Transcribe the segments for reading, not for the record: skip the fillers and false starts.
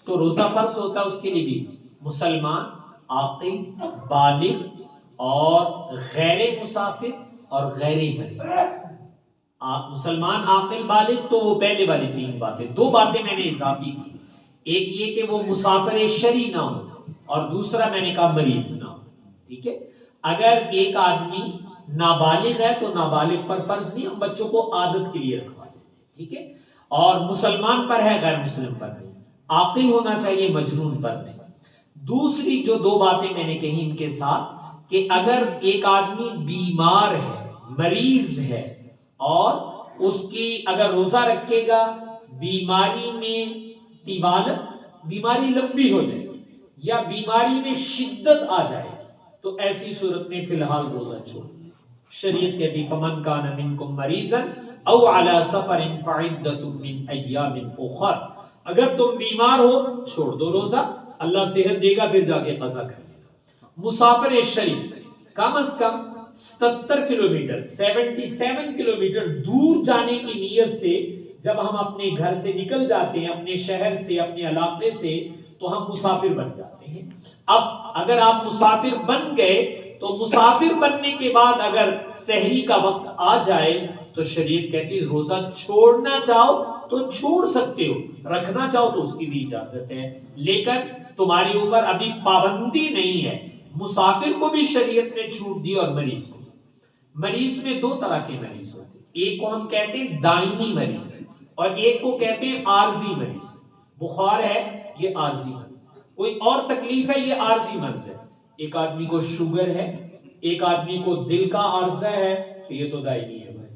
تو روزہ فرض ہوتا ہے اس کے لیے بھی مسلمان، عاقل، بالغ اور غیر مسافر اور غیر مریض۔ مسلمان، عاقل، بالغ تو وہ پہلے والی 3 باتیں، 2 باتیں میں نے اضافی کی، ایک یہ کہ وہ مسافر شرعی نہ ہو اور دوسرا میں نے کہا مریض نہ ہو، ٹھیک ہے۔ اگر ایک آدمی نابالغ ہے تو نابالغ پر فرض نہیں، ہم بچوں کو عادت کے لیے رکھوا دیتے ہیں، ٹھیک ہے، اور مسلمان پر ہے، غیر مسلم پر نہیں، عاقل ہونا چاہیے، مجنون پر نہیں۔ دوسری جو 2 باتیں میں نے کہی ان کے ساتھ کہ اگر ایک آدمی بیمار ہے، مریض ہے اور اس کی اگر روزہ رکھے گا بیماری میں طوالت، بیماری لمبی ہو جائے گی یا بیماری میں شدت آ جائے گی، تو ایسی صورت میں فی الحال روزہ چھوڑ۔ شریعت کہتی فمن کان منکم مریضا او علی سفر فعدۃ من ایام اخر، اگر تم بیمار ہو چھوڑ دو روزہ، اللہ صحت دے گا پھر جا کے قضا کر لینا۔ مسافر شریف کم از کم 77 کلومیٹر 77 کلومیٹر دور جانے کی نیت سے جب ہم اپنے گھر سے نکل جاتے ہیں، اپنے شہر سے، اپنے علاقے سے، تو ہم مسافر بن جاتے ہیں۔ اب اگر آپ مسافر بن گئے تو مسافر بننے کے بعد اگر سحری کا وقت آ جائے تو شریعت کہتی روزہ چھوڑنا چاہو تو چھوڑ سکتے ہو، رکھنا چاہو تو اس کی بھی اجازت ہے، لیکن تمہارے اوپر ابھی پابندی نہیں ہے۔ مسافر کو بھی شریعت نے چھوٹ دی اور مریض کو۔ مریض میں 2 طرح کے مریض ہوتے ہیں، ایک کو ہم کہتے ہیں دائمی مریض اور ایک کو کہتے ہیں عارضی مریض۔ بخار ہے یہ عارضی مرض، کوئی اور تکلیف ہے یہ عارضی مرض ہے۔ ایک آدمی کو شوگر ہے، ایک آدمی کو دل کا عارضہ ہے، تو یہ تو دائمی ہے بھائی۔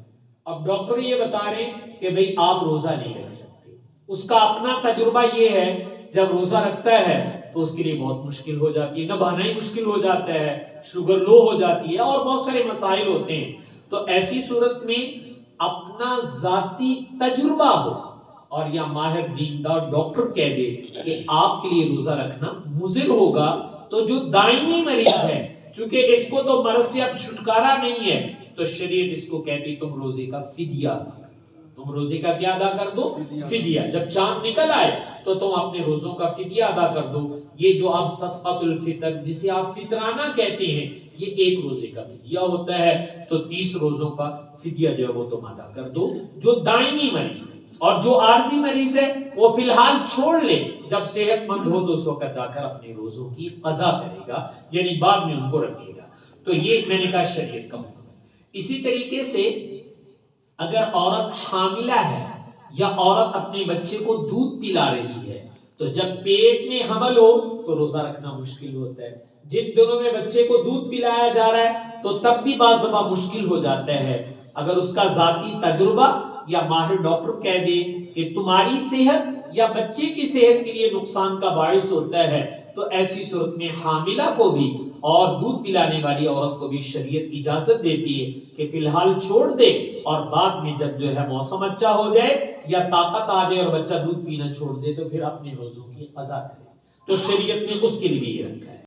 اب ڈاکٹر یہ بتا رہے ہیں کہ بھئی آپ روزہ نہیں رکھ سکتے، اس کا اپنا تجربہ یہ ہے جب روزہ رکھتا ہے تو اس کے لیے بہت مشکل ہو جاتی ہے، نبھانا ہی مشکل ہو جاتا ہے، شوگر لو ہو جاتی ہے اور بہت سارے مسائل ہوتے ہیں۔ تو ایسی صورت میں اپنا ذاتی تجربہ ہو اور یا ماہر دیندار ڈاکٹر کہہ دے کہ آپ کے لیے روزہ رکھنا مضر ہوگا، تو جو دائمی مریض ہے چونکہ اس کو تو مرض سے اب چھٹکارا نہیں ہے تو شریعت اس کو کہتی تم روزے کا فدیہ ادا کر دو، تم روزے کا کیا ادا کر دو؟ فدیہ۔ جب چاند نکل آئے تو تم اپنے روزوں کا فدیہ ادا کر دو۔ یہ جو آپ صدقۃ الفطر جسے آپ فطرانہ کہتے ہیں یہ 1 روزے کا فدیہ ہوتا ہے، تو 30 روزوں کا فدیہ جو ہے وہ تم ادا کر دو، جو دائمی مریض ہے۔ اور جو عارضی مریض ہے وہ فی الحال چھوڑ لے، جب صحت مند ہو تو اس وقت جا کر اپنے روزوں کی قضا کرے گا، یعنی بعد میں ان کو رکھے گا۔ تو یہ میں نے کہا شریعت کا حکم ہے۔ اسی طریقے سے اگر عورت حاملہ ہے یا عورت اپنے بچے کو دودھ پلا رہی ہے تو جب پیٹ میں حمل ہو تو روزہ رکھنا مشکل ہوتا ہے۔ جن دنوں میں بچے کو دودھ پلایا جا رہا ہے تو تب بھی بعض دفعہ مشکل ہو جاتا ہے۔ اگر اس کا ذاتی تجربہ یا ماہر ڈاکٹر کہہ دے کہ تمہاری صحت یا بچے کی صحت کے لیے نقصان کا باعث ہوتا ہے تو ایسی صورت میں حاملہ کو بھی اور دودھ پلانے والی عورت کو بھی شریعت اجازت دیتی ہے کہ فی الحال چھوڑ دے اور بعد میں جب جو ہے موسم اچھا ہو جائے یا طاقت آ جائے اور بچہ دودھ پینا چھوڑ دے تو پھر اپنے روزوں کی قضا کرے۔ تو شریعت نے اس کے لیے یہ رکھا ہے۔